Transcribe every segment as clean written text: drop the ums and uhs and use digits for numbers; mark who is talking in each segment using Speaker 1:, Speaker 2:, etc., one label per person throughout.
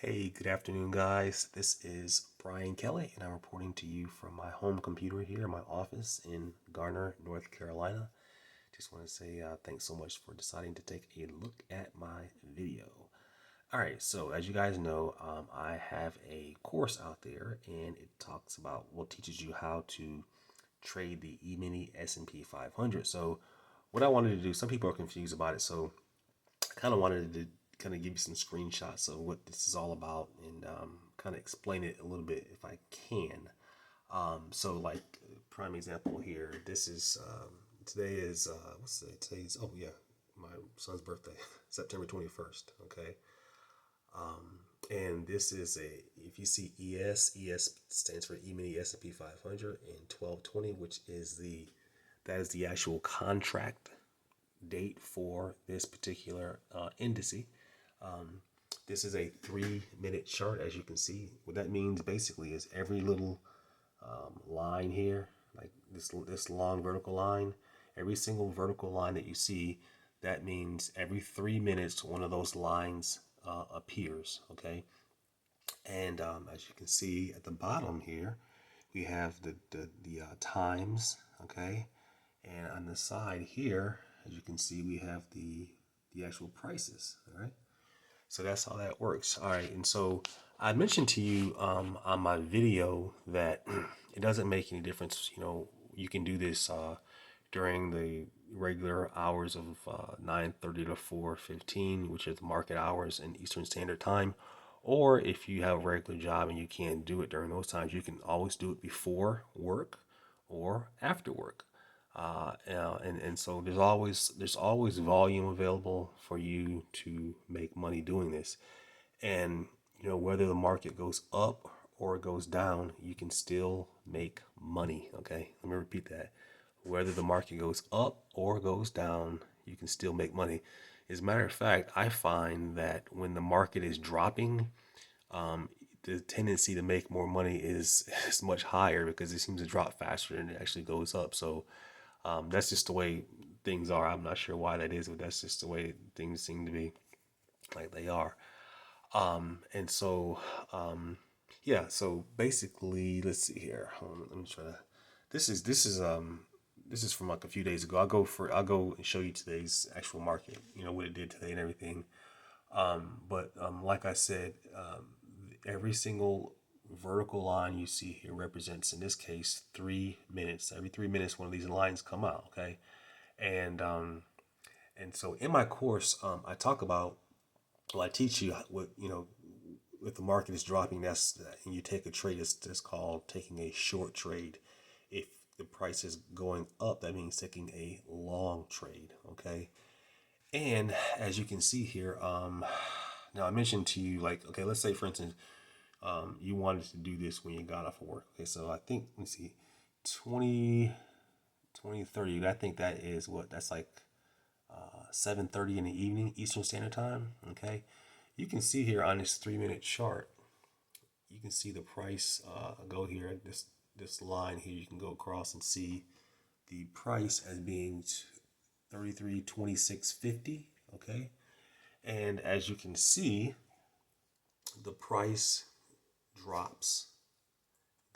Speaker 1: Hey, good afternoon, guys. This is Brian Kelly, and I'm reporting to you from my home computer here in my office in Garner, North Carolina. Just want to say thanks so much for deciding to take a look at my video. All right, so as you guys know, I have a course out there, and it talks about, well, teaches you how to trade the E-mini S&P 500. So what I wanted to do, some people are confused about it, so I kind of wanted to kind of give you some screenshots of what this is all about and kind of explain it a little bit if I can. So like prime example here, this is today is what's today? Today's oh yeah, my son's birthday, September 21st. Okay, and this is a if you see ES stands for E-mini S&P 500 and 1220, which is that is the actual contract date for this particular indice. Um, this is a 3 minute chart, as you can see. What that means basically is every little line here, like this long vertical line, every single vertical line that you see, that means every 3 minutes one of those lines appears. Okay, and as you can see at the bottom here, we have the times. Okay, and on the side here, as you can see, we have the actual prices. All right. So that's how that works. All right. And so I mentioned to you on my video that it doesn't make any difference. You know, you can do this during the regular hours of 9:30 to 4:15, which is the market hours in Eastern Standard Time. Or if you have a regular job and you can't do it during those times, you can always do it before work or after work. And so there's always volume available for you to make money doing this. And you know whether the market goes up or it goes down, you can still make money. Okay, let me repeat that. Whether the market goes up or goes down, you can still make money. As a matter of fact, I find that when the market is dropping, um, the tendency to make more money is much higher because it seems to drop faster than it actually goes up. So that's just the way things are. I'm not sure why that is, but that's just the way things seem to be like they are. And so, yeah. So basically, let's see here. Hold on, let me try to. This is from like a few days ago. I'll go and show you today's actual market. You know what it did today and everything. But like I said, every single vertical line you see here represents, in this case, 3 minutes. Every 3 minutes, one of these lines come out. Okay, and so in my course, I talk about, well, I teach you what, you know, if the market is dropping, and you take a trade, it's called taking a short trade. If the price is going up, that means taking a long trade. Okay, and as you can see here, now I mentioned to you, like, okay, let's say for instance, you wanted to do this when you got off of work. Okay, so I think, let me see, 20 2030. I think that is what that's like 7:30 in the evening Eastern Standard Time. Okay, you can see here on this 3 minute chart, you can see the price go here. This line here, you can go across and see the price as being 33.2650. Okay, and as you can see, the price drops,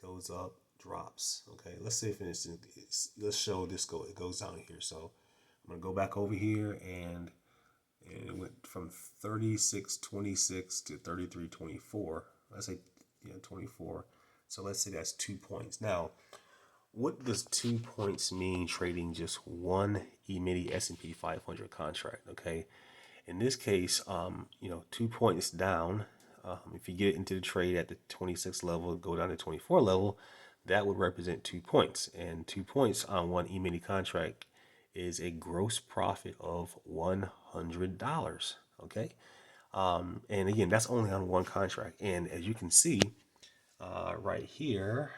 Speaker 1: goes up, drops. Okay, let's say for instance, let's show this it goes down here. So I'm gonna go back over here, and it went from 36.26 to 33.24. Let's say, yeah, 24. So let's say that's 2 points. Now, what does 2 points mean trading just one E-mini S&P 500 contract? Okay, in this case, you know, 2 points down. If you get into the trade at the 26 level, go down to 24 level, that would represent 2 points. And 2 points on one E-mini contract is a gross profit of $100. Okay. And again, that's only on one contract. And as you can see right here,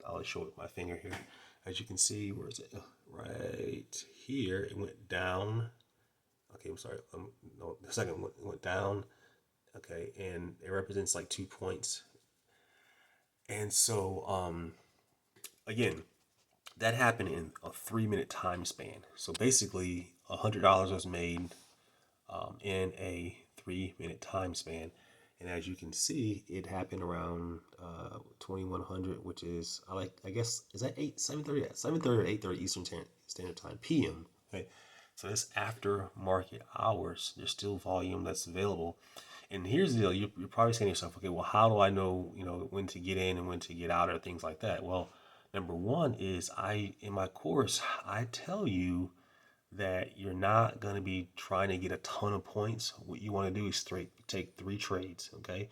Speaker 1: I'll show it with my finger here. As you can see, where is it? Right here, it went down. Okay, I'm sorry. No, the second one went down. Okay, and it represents like 2 points. And so, again, that happened in a 3 minute time span. So basically, $100 was made in a 3 minute time span. And as you can see, it happened around 2100, which is I guess is that 7:30, 7:30 or 8:30 Eastern Standard Time PM. Okay, so it's after market hours. There's still volume that's available. And here's the deal: you're probably saying to yourself, okay, well, how do I know when to get in and when to get out or things like that? Well, number one is in my course I tell you that you're not going to be trying to get a ton of points. What you want to do is take 3 trades, okay?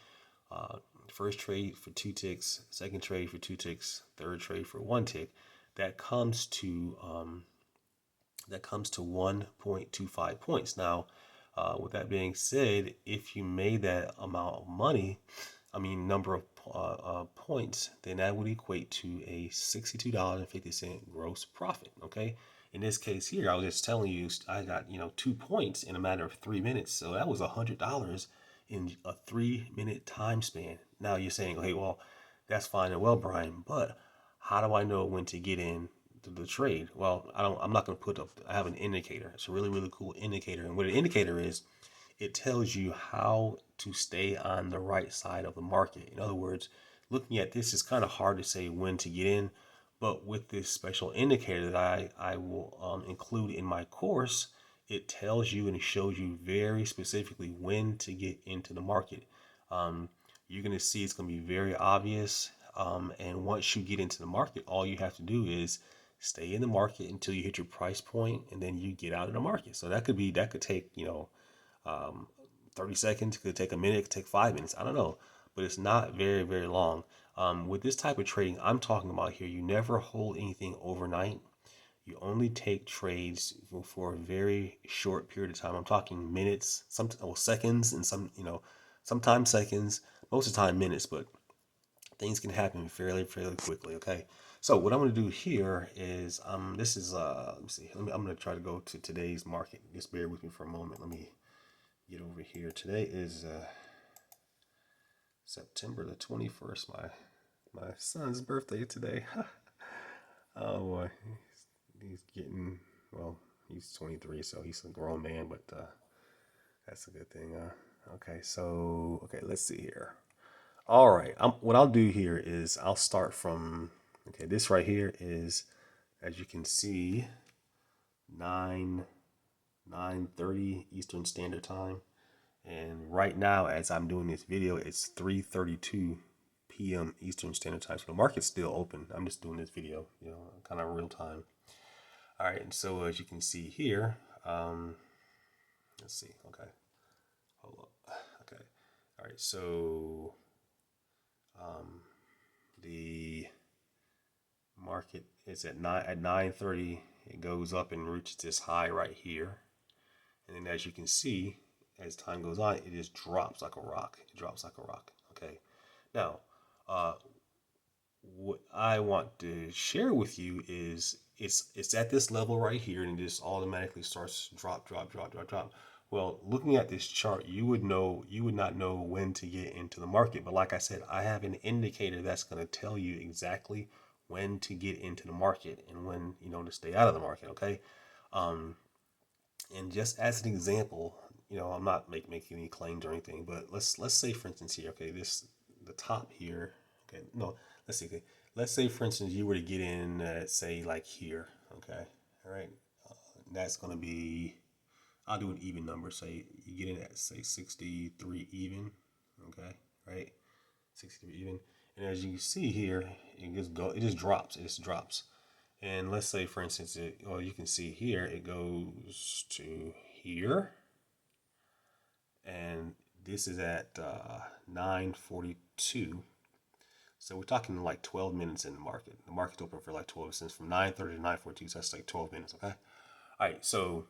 Speaker 1: Uh, First trade for 2 ticks, second trade for 2 ticks, third trade for 1 tick. That comes to 1.25 points. Now, with that being said, if you made that amount of money, number of points, then that would equate to a $62.50 gross profit. Okay. In this case here, I was just telling you, I got 2 points in a matter of 3 minutes, so that was $100 in a 3-minute time span. Now you're saying, hey, well, that's fine and well, Brian, but how do I know when to get in to the trade? Well, I'm not going to put up. I have an indicator. It's a really really cool indicator, and what an indicator is, it tells you how to stay on the right side of the market. In other words, looking at this is kind of hard to say when to get in, but with this special indicator that I will include in my course, it tells you and it shows you very specifically when to get into the market. Um, you're going to see it's going to be very obvious. And once you get into the market, all you have to do is stay in the market until you hit your price point, and then you get out of the market. So that could take um, 30 seconds, could take a minute, could take 5 minutes. I don't know, but it's not very, very long. With this type of trading I'm talking about here, you never hold anything overnight. You only take trades for a very short period of time. I'm talking minutes, seconds, and sometimes seconds, most of the time minutes, but things can happen fairly, fairly quickly. Okay. So what I'm going to do here is, this is, let me see, I'm going to try to go to today's market. Just bear with me for a moment. Let me get over here. Today is September the 21st. My son's birthday today. Oh boy, he's getting, well, he's 23, so he's a grown man, but that's a good thing. Okay, let's see here. All right, what I'll do here is I'll start from, okay, this right here is, as you can see, 9:30 Eastern Standard Time. And right now, as I'm doing this video, it's 3:32 p.m. Eastern Standard Time. So the market's still open. I'm just doing this video, kind of real time. All right, and so as you can see here, let's see. Okay, hold up. Okay, all right. So the market is at 9:30. It goes up and reaches this high right here, and then as you can see, as time goes on, it just drops like a rock. It drops like a rock. Okay. Now, what I want to share with you is it's at this level right here, and it just automatically starts to drop, drop, drop, drop, drop. Well, looking at this chart, you would not know when to get into the market. But like I said, I have an indicator that's going to tell you exactly when to get into the market and when to stay out of the market. Okay. Um, and just as an example, I'm not making any claims or anything, but let's say for instance here, okay, the top here, okay, no, let's see, okay, let's say for instance you were to get in, say like here, okay, all right, that's gonna be, I'll do an even number, say you get in at say 63 even, okay, right, 63 even, and as you can see here, it just drops. And let's say, for instance, you can see here, it goes to here. And this is at 9:42. So we're talking like 12 minutes in the market. The market's open for like 12 cents from 9:30 to 9:42. So that's like 12 minutes, okay? All right, so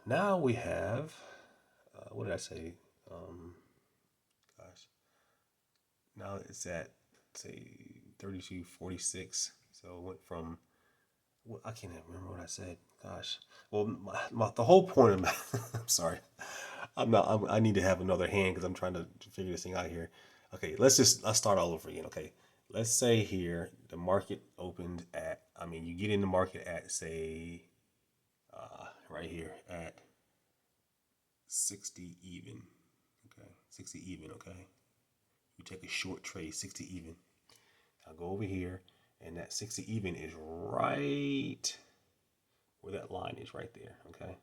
Speaker 1: now we have, what did I say? Gosh. Now it's at, say, 32.46. So it went from, well, I can't even remember what I said. Gosh. Well, the whole point of I'm sorry. I need to have another hand because I'm trying to figure this thing out here. Okay, let's start all over again. Okay, let's say here the market opened at, you get in the market at, say, right here at 60 even. Okay, 60 even, okay? You take a short trade, 60 even. I'll go over here, and that 60 even is right where that line is, right there, okay?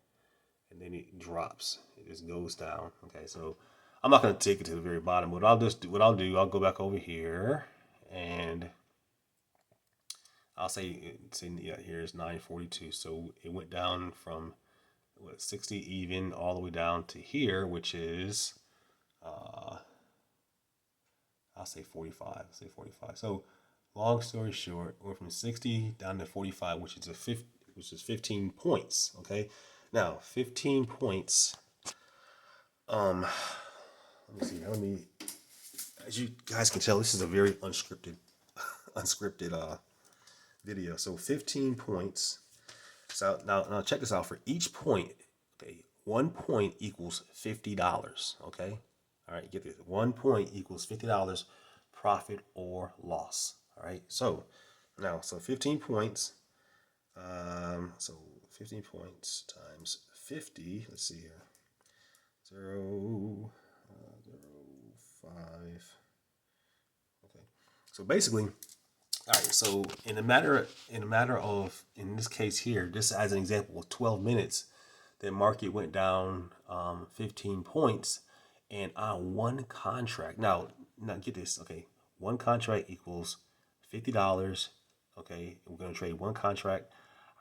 Speaker 1: And then it drops. It just goes down, okay? So I'm not going to take it to the very bottom. I'll go back over here, and I'll say yeah, here's 942. So it went down from 60 even all the way down to here, which is I'll say 45. Say 45. So long story short, we're from 60 down to 45, which is 15 points. Okay. Now 15 points. Let me see. As you guys can tell, this is a very unscripted video. So 15 points. So now check this out. For each point, okay, 1 point equals $50. Okay. All right, get this. 1 point equals $50 profit or loss. All right. So 15 points. So 15 points times 50. Let's see here. 0, 0, 5. Okay. So basically, all right. So in this case here, just as an example, 12 minutes, the market went down 15 points, and on one contract. Now get this. Okay, one contract equals $50. Okay, we're gonna trade one contract.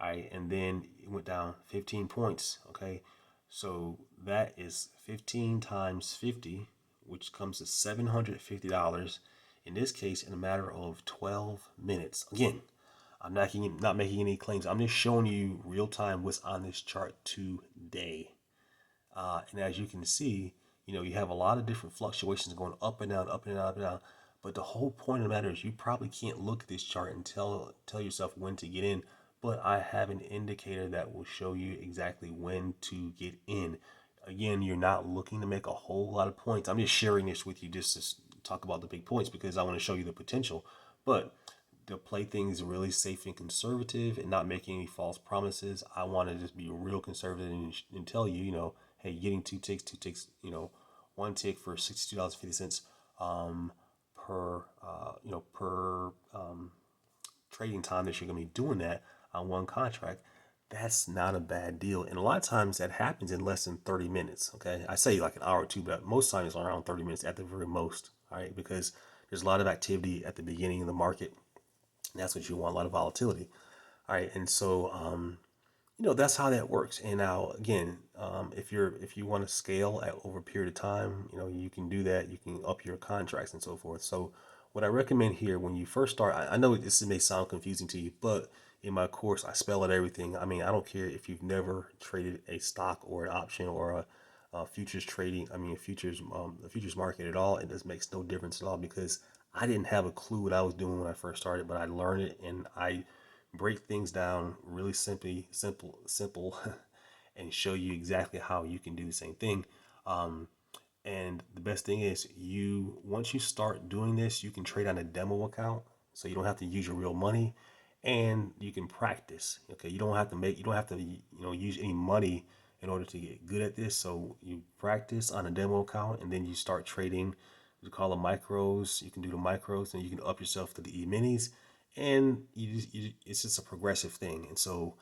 Speaker 1: All right, and then it went down 15 points. Okay, so that is 15 times 50, which comes to $750. In this case, in a matter of 12 minutes. Again, I'm not making any claims. I'm just showing you real time what's on this chart today. And as you can see, you have a lot of different fluctuations going up and down, up and down, up and down. But the whole point of the matter is you probably can't look at this chart and tell yourself when to get in. But I have an indicator that will show you exactly when to get in. Again, you're not looking to make a whole lot of points. I'm just sharing this with you just to talk about the big points because I want to show you the potential. But to play things really safe and conservative and not making any false promises, I want to just be real conservative and tell you, hey, getting two ticks, one tick for $62.50 per trading time that you're going to be doing that on one contract. That's not a bad deal. And a lot of times that happens in less than 30 minutes. Okay. I say like an hour or two, but most times it's around 30 minutes at the very most. All right. Because there's a lot of activity at the beginning of the market. And that's what you want, a lot of volatility. All right. And so, that's how that works. And now again, if you want to scale over a period of time, you can do that. You can up your contracts and so forth. So what I recommend here when you first start, I know this may sound confusing to you, but in my course, I spell out everything. I mean, I don't care if you've never traded a stock or an option or a futures trading. I mean, the futures market at all. It just makes no difference at all because I didn't have a clue what I was doing when I first started, but I learned it and I break things down really simple, and show you exactly how you can do the same thing. And the best thing is once you start doing this, you can trade on a demo account. So you don't have to use your real money and you can practice. Okay. You don't have to use any money in order to get good at this. So you practice on a demo account and then you start trading. We call them micros. You can do the micros and you can up yourself to the E-minis and it's just a progressive thing. And so,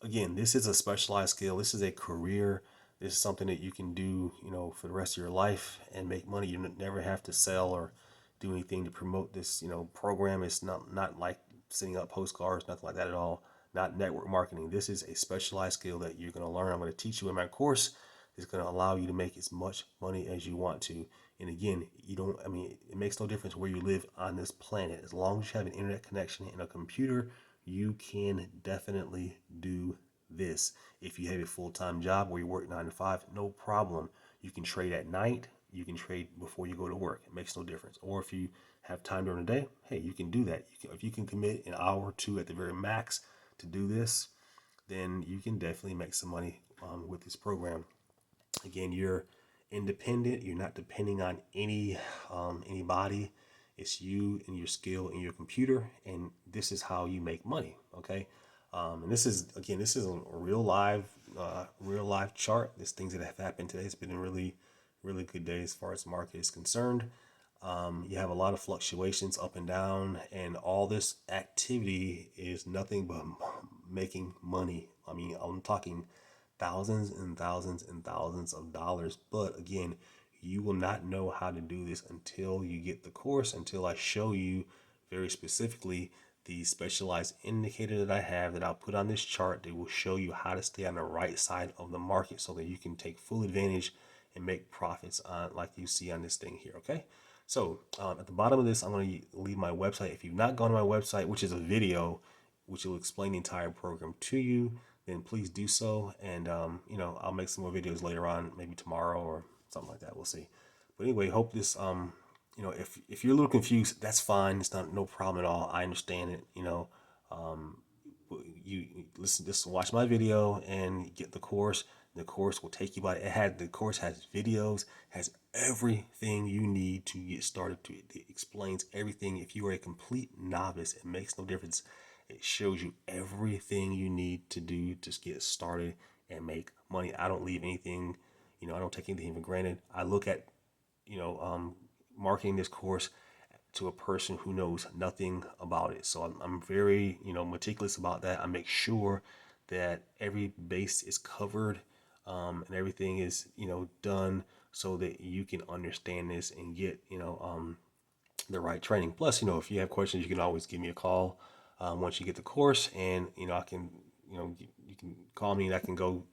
Speaker 1: again, this is a specialized skill. This is a career. This is something that you can do, for the rest of your life and make money. You never have to sell or do anything to promote this, program. It's not like sending out postcards, nothing like that at all. Not network marketing. This is a specialized skill that you're going to learn. I'm going to teach you in my course. It's going to allow you to make as much money as you want to. And again, it makes no difference where you live on this planet. As long as you have an internet connection and a computer, you can definitely do this. If you have a full-time job where you work 9 to 5, no problem. You can trade at night. You can trade before you go to work. It makes no difference. Or if you have time during the day, hey, you can do that. If you can commit an hour or two at the very max to do this, then you can definitely make some money with this program. Again, you're independent. You're not depending on anybody. It's you and your skill and your computer, and this is how you make money. Okay, and this is a real live chart. There's things that have happened today. It's been really really good day as far as the market is concerned. You have a lot of fluctuations up and down, and all this activity is nothing but making money. I mean, I'm talking thousands and thousands and thousands of dollars. But again, you will not know how to do this until you get the course, until I show you very specifically the specialized indicator that I have that I'll put on this chart that will show you how to stay on the right side of the market so that you can take full advantage and make profits on like you see on this thing here. Okay. So at the bottom of this, I'm going to leave my website. If you've not gone to my website, which is a video, which will explain the entire program to you, then please do so. And, I'll make some more videos later on, maybe tomorrow or something like that. We'll see. But anyway, hope this, if you're a little confused, that's fine. It's not no problem at all. I understand it. You listen, just watch my video and get the course. The course will take you by the course has videos, has everything you need to get started. It explains everything. If you are a complete novice, it makes no difference. It shows you everything you need to do to get started and make money. I don't leave anything, I don't take anything for granted. I look at, you know, um, marketing this course to a person who knows nothing about it. So I'm very, meticulous about that. I make sure that every base is covered, and everything is, done so that you can understand this and get, the right training. Plus, if you have questions, you can always give me a call once you get the course, and I can, you can call me and I can go,